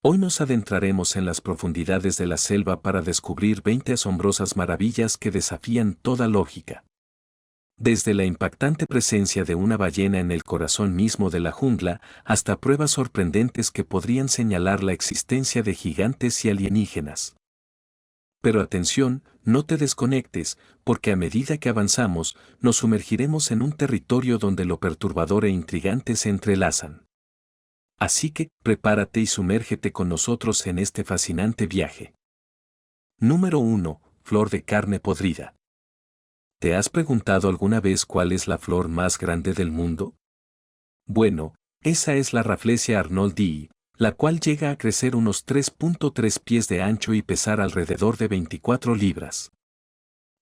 Hoy nos adentraremos en las profundidades de la selva para descubrir 20 asombrosas maravillas que desafían toda lógica. Desde la impactante presencia de una ballena en el corazón mismo de la jungla, hasta pruebas sorprendentes que podrían señalar la existencia de gigantes y alienígenas. Pero atención, no te desconectes, porque a medida que avanzamos, nos sumergiremos en un territorio donde lo perturbador e intrigante se entrelazan. Así que, prepárate y sumérgete con nosotros en este fascinante viaje. Número 1. Flor de carne podrida. ¿Te has preguntado alguna vez cuál es la flor más grande del mundo? Bueno, esa es la Rafflesia arnoldii, la cual llega a crecer unos 3.3 pies de ancho y pesar alrededor de 24 libras.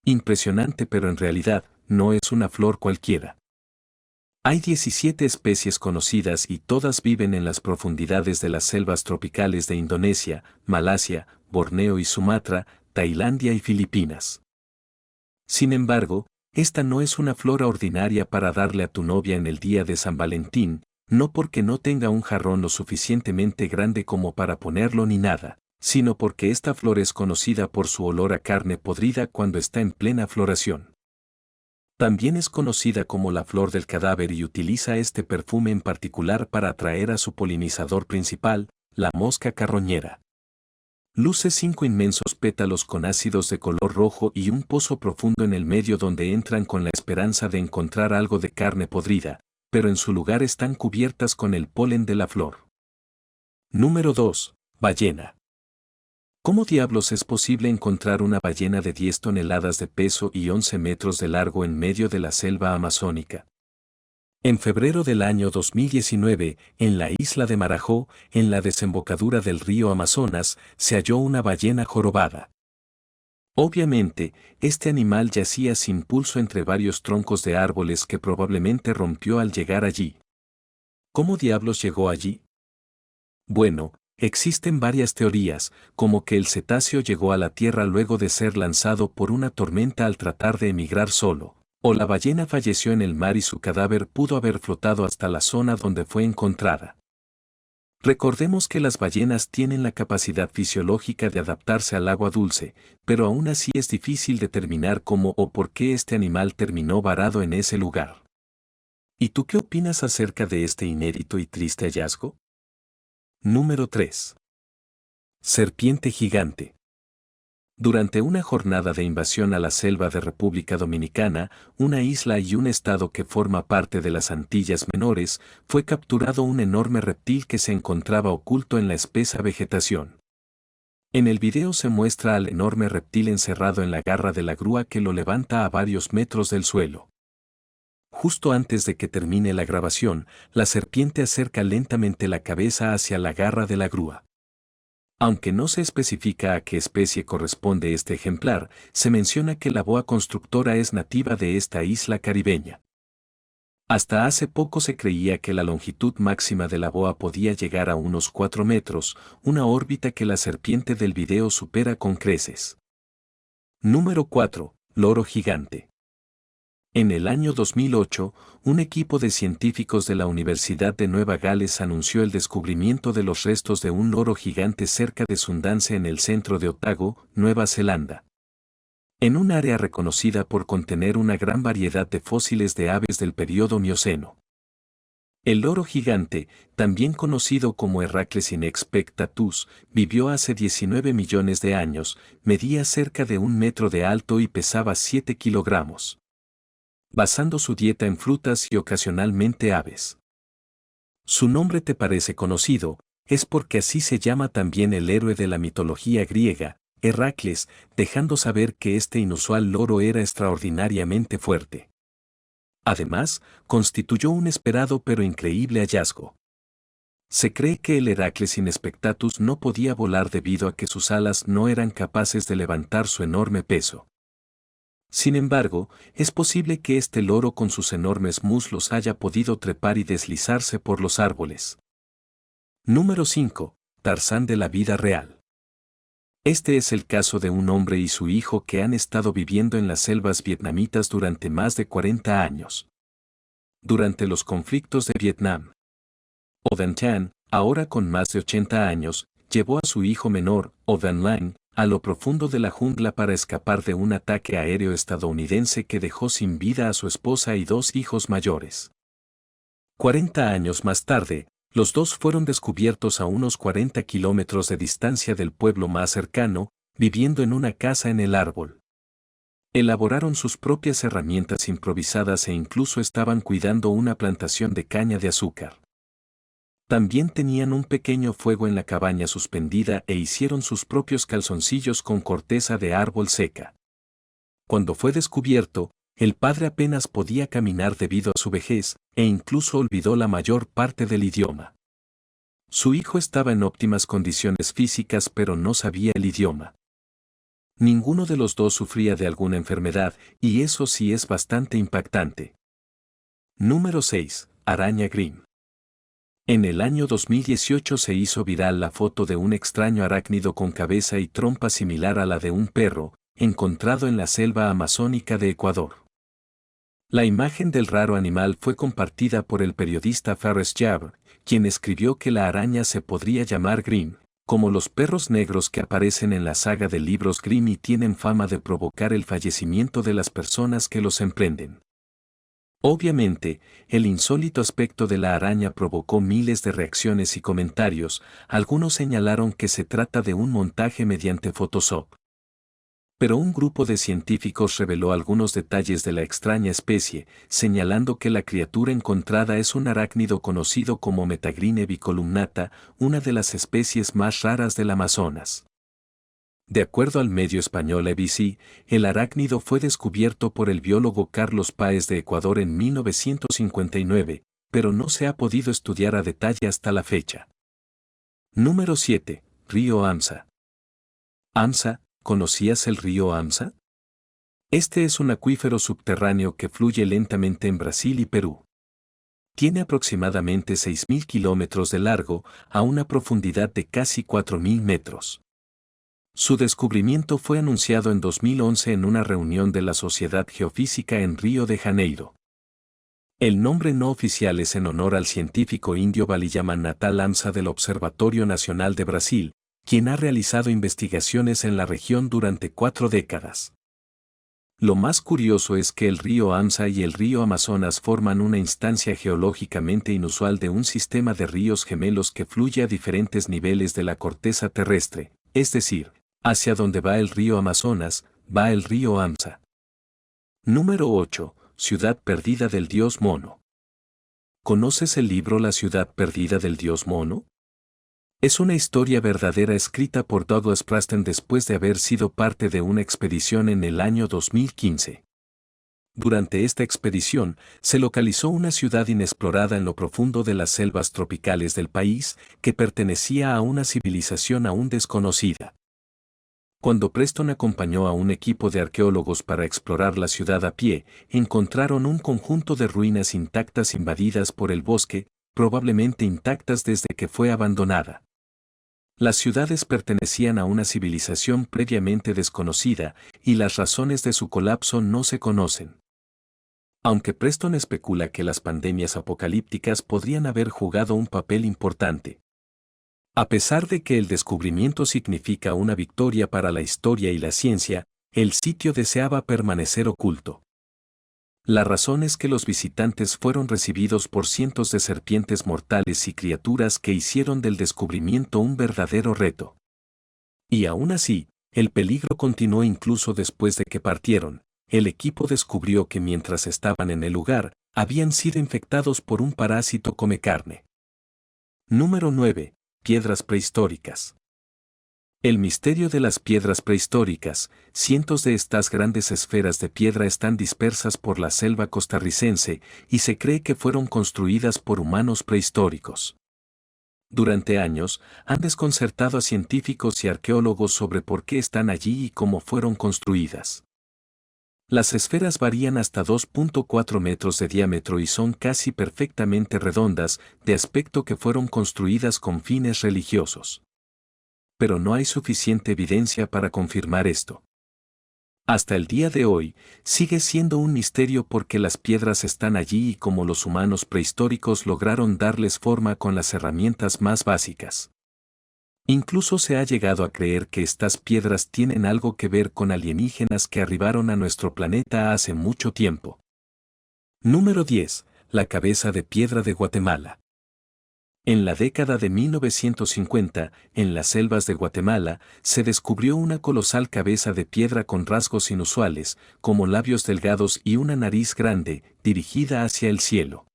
Impresionante, pero en realidad, no es una flor cualquiera. Hay 17 especies conocidas y todas viven en las profundidades de las selvas tropicales de Indonesia, Malasia, Borneo y Sumatra, Tailandia y Filipinas. Sin embargo, esta no es una flor ordinaria para darle a tu novia en el día de San Valentín, no porque no tenga un jarrón lo suficientemente grande como para ponerlo ni nada, sino porque esta flor es conocida por su olor a carne podrida cuando está en plena floración. También es conocida como la flor del cadáver y utiliza este perfume en particular para atraer a su polinizador principal, la mosca carroñera. Luce 5 inmensos pétalos con ácidos de color rojo y un pozo profundo en el medio donde entran con la esperanza de encontrar algo de carne podrida, pero en su lugar están cubiertas con el polen de la flor. Número 2. Ballena. ¿Cómo diablos es posible encontrar una ballena de 10 toneladas de peso y 11 metros de largo en medio de la selva amazónica? En febrero del año 2019, en la isla de Marajó, en la desembocadura del río Amazonas, se halló una ballena jorobada. Obviamente, este animal yacía sin pulso entre varios troncos de árboles que probablemente rompió al llegar allí. ¿Cómo diablos llegó allí? Bueno, existen varias teorías, como que el cetáceo llegó a la Tierra luego de ser lanzado por una tormenta al tratar de emigrar solo, o la ballena falleció en el mar y su cadáver pudo haber flotado hasta la zona donde fue encontrada. Recordemos que las ballenas tienen la capacidad fisiológica de adaptarse al agua dulce, pero aún así es difícil determinar cómo o por qué este animal terminó varado en ese lugar. ¿Y tú qué opinas acerca de este inédito y triste hallazgo? Número 3. Serpiente gigante. Durante una jornada de invasión a la selva de República Dominicana, una isla y un estado que forma parte de las Antillas Menores, fue capturado un enorme reptil que se encontraba oculto en la espesa vegetación. En el video se muestra al enorme reptil encerrado en la garra de la grúa que lo levanta a varios metros del suelo. Justo antes de que termine la grabación, la serpiente acerca lentamente la cabeza hacia la garra de la grúa. Aunque no se especifica a qué especie corresponde este ejemplar, se menciona que la boa constructora es nativa de esta isla caribeña. Hasta hace poco se creía que la longitud máxima de la boa podía llegar a unos 4 metros, una órbita que la serpiente del video supera con creces. Número 4. Loro gigante. En el año 2008, un equipo de científicos de la Universidad de Nueva Gales anunció el descubrimiento de los restos de un loro gigante cerca de Sundance en el centro de Otago, Nueva Zelanda. En un área reconocida por contener una gran variedad de fósiles de aves del período Mioceno. El loro gigante, también conocido como Heracles inexpectatus, vivió hace 19 millones de años, medía cerca de 1 metro de alto y pesaba 7 kilogramos. Basando su dieta en frutas y ocasionalmente aves. Su nombre te parece conocido, es porque así se llama también el héroe de la mitología griega, Heracles, dejando saber que este inusual loro era extraordinariamente fuerte. Además, constituyó un esperado pero increíble hallazgo. Se cree que el Heracles inexpectatus no podía volar debido a que sus alas no eran capaces de levantar su enorme peso. Sin embargo, es posible que este loro con sus enormes muslos haya podido trepar y deslizarse por los árboles. Número 5. Tarzán de la vida real. Este es el caso de un hombre y su hijo que han estado viviendo en las selvas vietnamitas durante más de 40 años. Durante los conflictos de Vietnam, O Dan Chan, ahora con más de 80 años, llevó a su hijo menor, Overline, a lo profundo de la jungla para escapar de un ataque aéreo estadounidense que dejó sin vida a su esposa y 2 hijos mayores. 40 años más tarde, los dos fueron descubiertos a unos 40 kilómetros de distancia del pueblo más cercano, viviendo en una casa en el árbol. Elaboraron sus propias herramientas improvisadas e incluso estaban cuidando una plantación de caña de azúcar. También tenían un pequeño fuego en la cabaña suspendida e hicieron sus propios calzoncillos con corteza de árbol seca. Cuando fue descubierto, el padre apenas podía caminar debido a su vejez, e incluso olvidó la mayor parte del idioma. Su hijo estaba en óptimas condiciones físicas pero no sabía el idioma. Ninguno de los dos sufría de alguna enfermedad, y eso sí es bastante impactante. Número 6. Araña Grimm. En el año 2018 se hizo viral la foto de un extraño arácnido con cabeza y trompa similar a la de un perro, encontrado en la selva amazónica de Ecuador. La imagen del raro animal fue compartida por el periodista Fares Jabr, quien escribió que la araña se podría llamar Grimm, como los perros negros que aparecen en la saga de libros Grimm y tienen fama de provocar el fallecimiento de las personas que los emprenden. Obviamente, el insólito aspecto de la araña provocó miles de reacciones y comentarios, algunos señalaron que se trata de un montaje mediante Photoshop. Pero un grupo de científicos reveló algunos detalles de la extraña especie, señalando que la criatura encontrada es un arácnido conocido como Metagrine bicolumnata, una de las especies más raras del Amazonas. De acuerdo al medio español ABC, el arácnido fue descubierto por el biólogo Carlos Páez de Ecuador en 1959, pero no se ha podido estudiar a detalle hasta la fecha. Número 7. Río Amsa. Amsa. ¿Conocías el río Amsa? Este es un acuífero subterráneo que fluye lentamente en Brasil y Perú. Tiene aproximadamente 6.000 kilómetros de largo, a una profundidad de casi 4.000 metros. Su descubrimiento fue anunciado en 2011 en una reunión de la Sociedad Geofísica en Río de Janeiro. El nombre no oficial es en honor al científico indio Valiyaman Natal Amsa del Observatorio Nacional de Brasil, quien ha realizado investigaciones en la región durante 4 décadas. Lo más curioso es que el río Amsa y el río Amazonas forman una instancia geológicamente inusual de un sistema de ríos gemelos que fluye a diferentes niveles de la corteza terrestre, es decir, hacia donde va el río Amazonas, va el río Amsa. Número 8. Ciudad perdida del dios mono. ¿Conoces el libro La ciudad perdida del dios mono? Es una historia verdadera escrita por Douglas Preston después de haber sido parte de una expedición en el año 2015. Durante esta expedición, se localizó una ciudad inexplorada en lo profundo de las selvas tropicales del país, que pertenecía a una civilización aún desconocida. Cuando Preston acompañó a un equipo de arqueólogos para explorar la ciudad a pie, encontraron un conjunto de ruinas intactas invadidas por el bosque, probablemente intactas desde que fue abandonada. Las ciudades pertenecían a una civilización previamente desconocida, y las razones de su colapso no se conocen. Aunque Preston especula que las pandemias apocalípticas podrían haber jugado un papel importante. A pesar de que el descubrimiento significa una victoria para la historia y la ciencia, el sitio deseaba permanecer oculto. La razón es que los visitantes fueron recibidos por cientos de serpientes mortales y criaturas que hicieron del descubrimiento un verdadero reto. Y aún así, el peligro continuó incluso después de que partieron. El equipo descubrió que mientras estaban en el lugar, habían sido infectados por un parásito come carne. Número 9. Piedras prehistóricas. El misterio de las piedras prehistóricas. Cientos de estas grandes esferas de piedra están dispersas por la selva costarricense y se cree que fueron construidas por humanos prehistóricos. Durante años, han desconcertado a científicos y arqueólogos sobre por qué están allí y cómo fueron construidas. Las esferas varían hasta 2.4 metros de diámetro y son casi perfectamente redondas, de aspecto que fueron construidas con fines religiosos. Pero no hay suficiente evidencia para confirmar esto. Hasta el día de hoy, sigue siendo un misterio por qué las piedras están allí y cómo los humanos prehistóricos lograron darles forma con las herramientas más básicas. Incluso se ha llegado a creer que estas piedras tienen algo que ver con alienígenas que arribaron a nuestro planeta hace mucho tiempo. Número 10. La cabeza de piedra de Guatemala. En la década de 1950, en las selvas de Guatemala, se descubrió una colosal cabeza de piedra con rasgos inusuales, como labios delgados y una nariz grande, dirigida hacia el cielo.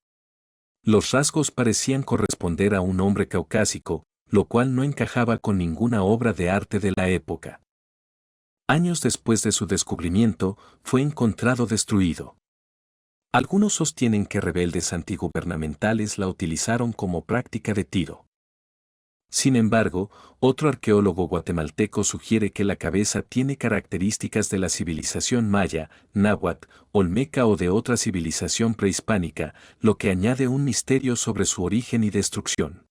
Los rasgos parecían corresponder a un hombre caucásico, lo cual no encajaba con ninguna obra de arte de la época. Años después de su descubrimiento, fue encontrado destruido. Algunos sostienen que rebeldes antigubernamentales la utilizaron como práctica de tiro. Sin embargo, otro arqueólogo guatemalteco sugiere que la cabeza tiene características de la civilización maya, náhuatl, olmeca o de otra civilización prehispánica, lo que añade un misterio sobre su origen y destrucción.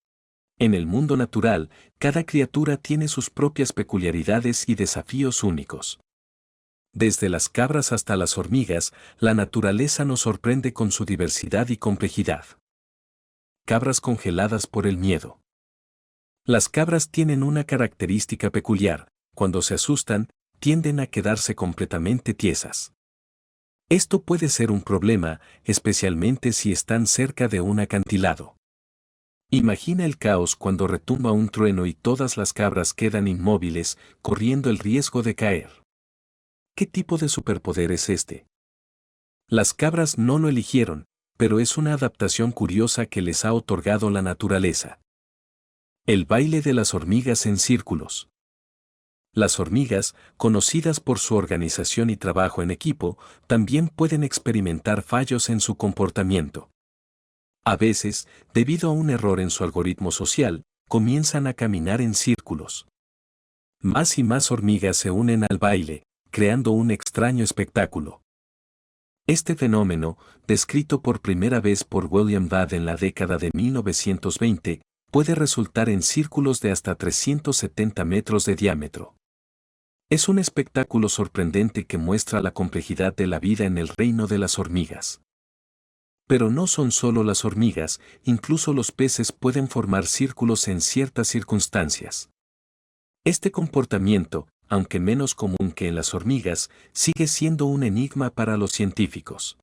En el mundo natural, cada criatura tiene sus propias peculiaridades y desafíos únicos. Desde las cabras hasta las hormigas, la naturaleza nos sorprende con su diversidad y complejidad. Cabras congeladas por el miedo. Las cabras tienen una característica peculiar: cuando se asustan, tienden a quedarse completamente tiesas. Esto puede ser un problema, especialmente si están cerca de un acantilado. Imagina el caos cuando retumba un trueno y todas las cabras quedan inmóviles, corriendo el riesgo de caer. ¿Qué tipo de superpoder es este? Las cabras no lo eligieron, pero es una adaptación curiosa que les ha otorgado la naturaleza. El baile de las hormigas en círculos. Las hormigas, conocidas por su organización y trabajo en equipo, también pueden experimentar fallos en su comportamiento. A veces, debido a un error en su algoritmo social, comienzan a caminar en círculos. Más y más hormigas se unen al baile, creando un extraño espectáculo. Este fenómeno, descrito por primera vez por William Budd en la década de 1920, puede resultar en círculos de hasta 370 metros de diámetro. Es un espectáculo sorprendente que muestra la complejidad de la vida en el reino de las hormigas. Pero no son solo las hormigas, incluso los peces pueden formar círculos en ciertas circunstancias. Este comportamiento, aunque menos común que en las hormigas, sigue siendo un enigma para los científicos.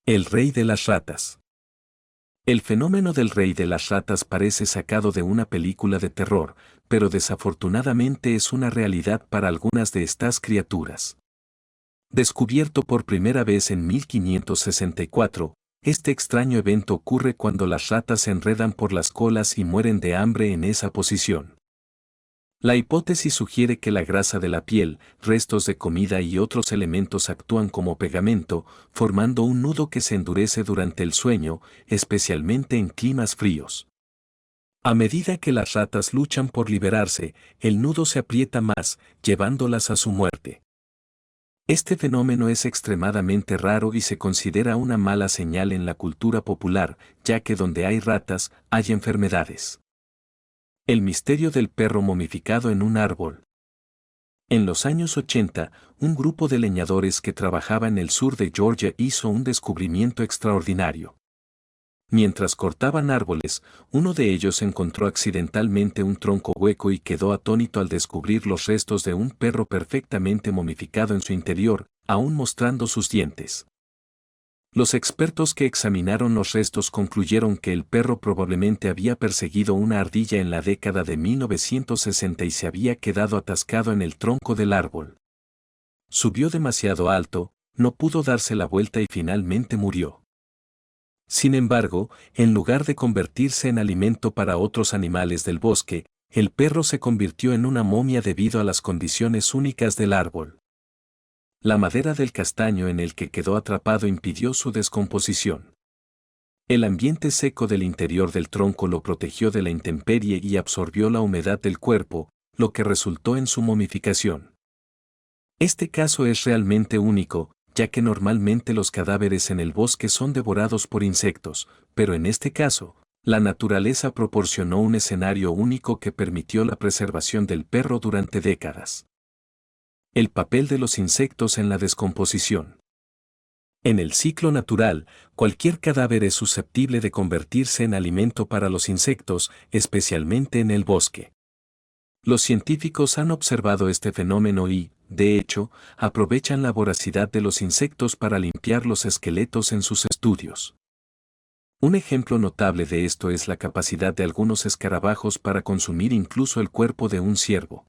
El rey de las ratas. El fenómeno del rey de las ratas parece sacado de una película de terror, pero desafortunadamente es una realidad para algunas de estas criaturas. Descubierto por primera vez en 1564, este extraño evento ocurre cuando las ratas se enredan por las colas y mueren de hambre en esa posición. La hipótesis sugiere que la grasa de la piel, restos de comida y otros elementos actúan como pegamento, formando un nudo que se endurece durante el sueño, especialmente en climas fríos. A medida que las ratas luchan por liberarse, el nudo se aprieta más, llevándolas a su muerte. Este fenómeno es extremadamente raro y se considera una mala señal en la cultura popular, ya que donde hay ratas, hay enfermedades. El misterio del perro momificado en un árbol. En los años 80, un grupo de leñadores que trabajaba en el sur de Georgia hizo un descubrimiento extraordinario. Mientras cortaban árboles, uno de ellos encontró accidentalmente un tronco hueco y quedó atónito al descubrir los restos de un perro perfectamente momificado en su interior, aún mostrando sus dientes. Los expertos que examinaron los restos concluyeron que el perro probablemente había perseguido una ardilla en la década de 1960 y se había quedado atascado en el tronco del árbol. Subió demasiado alto, no pudo darse la vuelta y finalmente murió. Sin embargo, en lugar de convertirse en alimento para otros animales del bosque, el perro se convirtió en una momia debido a las condiciones únicas del árbol. La madera del castaño en el que quedó atrapado impidió su descomposición. El ambiente seco del interior del tronco lo protegió de la intemperie y absorbió la humedad del cuerpo, lo que resultó en su momificación. Este caso es realmente único, ya que normalmente los cadáveres en el bosque son devorados por insectos, pero en este caso, la naturaleza proporcionó un escenario único que permitió la preservación del perro durante décadas. El papel de los insectos en la descomposición. En el ciclo natural, cualquier cadáver es susceptible de convertirse en alimento para los insectos, especialmente en el bosque. Los científicos han observado este fenómeno y, de hecho, aprovechan la voracidad de los insectos para limpiar los esqueletos en sus estudios. Un ejemplo notable de esto es la capacidad de algunos escarabajos para consumir incluso el cuerpo de un ciervo.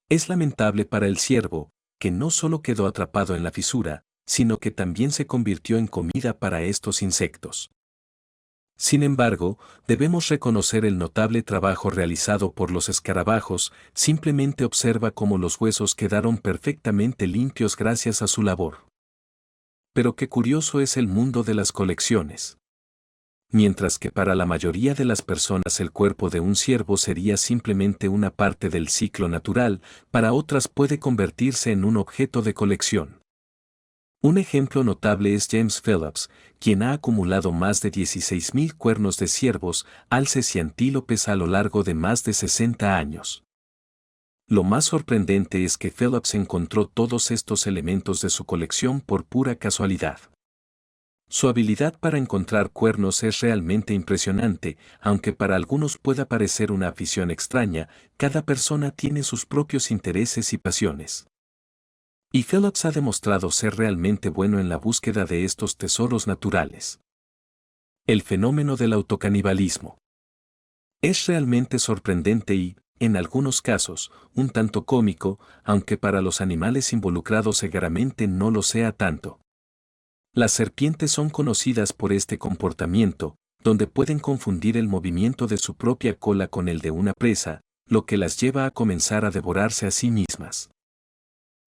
Es lamentable para el ciervo, que no solo quedó atrapado en la fisura, sino que también se convirtió en comida para estos insectos. Sin embargo, debemos reconocer el notable trabajo realizado por los escarabajos. Simplemente observa cómo los huesos quedaron perfectamente limpios gracias a su labor. Pero qué curioso es el mundo de las colecciones. Mientras que para la mayoría de las personas el cuerpo de un ciervo sería simplemente una parte del ciclo natural, para otras puede convertirse en un objeto de colección. Un ejemplo notable es James Phillips, quien ha acumulado más de 16.000 cuernos de ciervos, alces y antílopes a lo largo de más de 60 años. Lo más sorprendente es que Phillips encontró todos estos elementos de su colección por pura casualidad. Su habilidad para encontrar cuernos es realmente impresionante, aunque para algunos pueda parecer una afición extraña. Cada persona tiene sus propios intereses y pasiones. Y Phillips ha demostrado ser realmente bueno en la búsqueda de estos tesoros naturales. El fenómeno del autocanibalismo es realmente sorprendente y, en algunos casos, un tanto cómico, aunque para los animales involucrados seguramente no lo sea tanto. Las serpientes son conocidas por este comportamiento, donde pueden confundir el movimiento de su propia cola con el de una presa, lo que las lleva a comenzar a devorarse a sí mismas.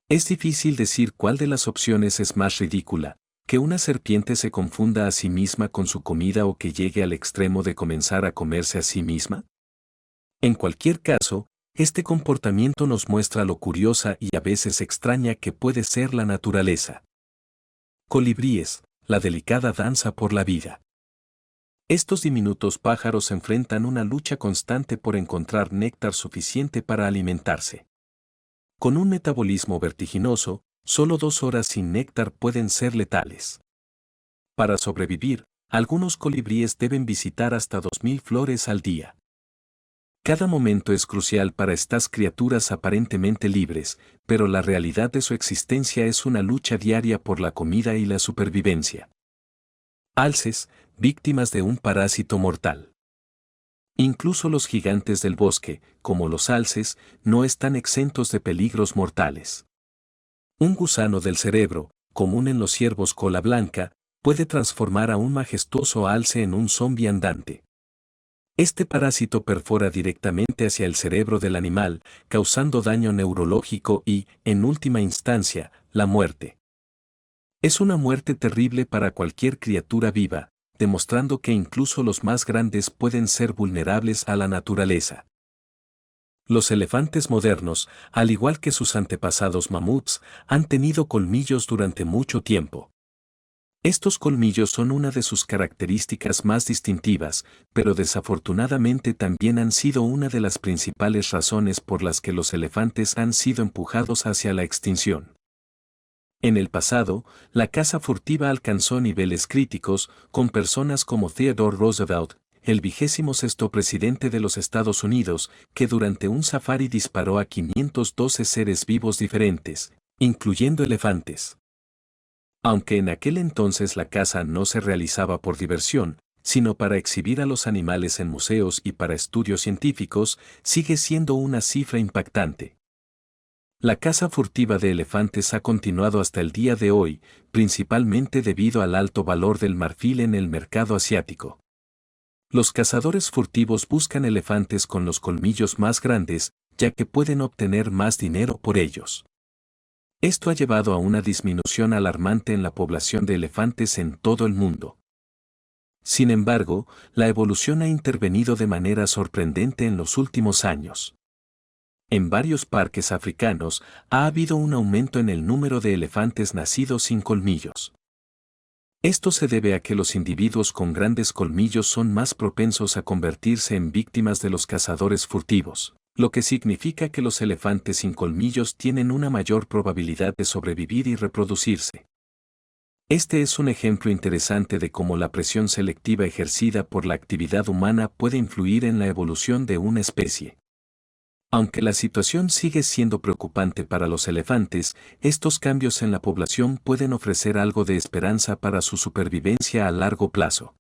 Es difícil decir cuál de las opciones es más ridícula, que una serpiente se confunda a sí misma con su comida o que llegue al extremo de comenzar a comerse a sí misma. En cualquier caso, este comportamiento nos muestra lo curiosa y a veces extraña que puede ser la naturaleza. Colibríes, la delicada danza por la vida. Estos diminutos pájaros enfrentan una lucha constante por encontrar néctar suficiente para alimentarse. Con un metabolismo vertiginoso, solo 2 horas sin néctar pueden ser letales. Para sobrevivir, algunos colibríes deben visitar hasta 2.000 flores al día. Cada momento es crucial para estas criaturas aparentemente libres, pero la realidad de su existencia es una lucha diaria por la comida y la supervivencia. Alces, víctimas de un parásito mortal. Incluso los gigantes del bosque, como los alces, no están exentos de peligros mortales. Un gusano del cerebro, común en los ciervos cola blanca, puede transformar a un majestuoso alce en un zombi andante. Este parásito perfora directamente hacia el cerebro del animal, causando daño neurológico y, en última instancia, la muerte. Es una muerte terrible para cualquier criatura viva, demostrando que incluso los más grandes pueden ser vulnerables a la naturaleza. Los elefantes modernos, al igual que sus antepasados mamuts, han tenido colmillos durante mucho tiempo. Estos colmillos son una de sus características más distintivas, pero desafortunadamente también han sido una de las principales razones por las que los elefantes han sido empujados hacia la extinción. En el pasado, la caza furtiva alcanzó niveles críticos, con personas como Theodore Roosevelt, el 26º presidente de los Estados Unidos, que durante un safari disparó a 512 seres vivos diferentes, incluyendo elefantes. Aunque en aquel entonces la caza no se realizaba por diversión, sino para exhibir a los animales en museos y para estudios científicos, sigue siendo una cifra impactante. La caza furtiva de elefantes ha continuado hasta el día de hoy, principalmente debido al alto valor del marfil en el mercado asiático. Los cazadores furtivos buscan elefantes con los colmillos más grandes, ya que pueden obtener más dinero por ellos. Esto ha llevado a una disminución alarmante en la población de elefantes en todo el mundo. Sin embargo, la evolución ha intervenido de manera sorprendente en los últimos años. En varios parques africanos ha habido un aumento en el número de elefantes nacidos sin colmillos. Esto se debe a que los individuos con grandes colmillos son más propensos a convertirse en víctimas de los cazadores furtivos, lo que significa que los elefantes sin colmillos tienen una mayor probabilidad de sobrevivir y reproducirse. Este es un ejemplo interesante de cómo la presión selectiva ejercida por la actividad humana puede influir en la evolución de una especie. Aunque la situación sigue siendo preocupante para los elefantes, estos cambios en la población pueden ofrecer algo de esperanza para su supervivencia a largo plazo.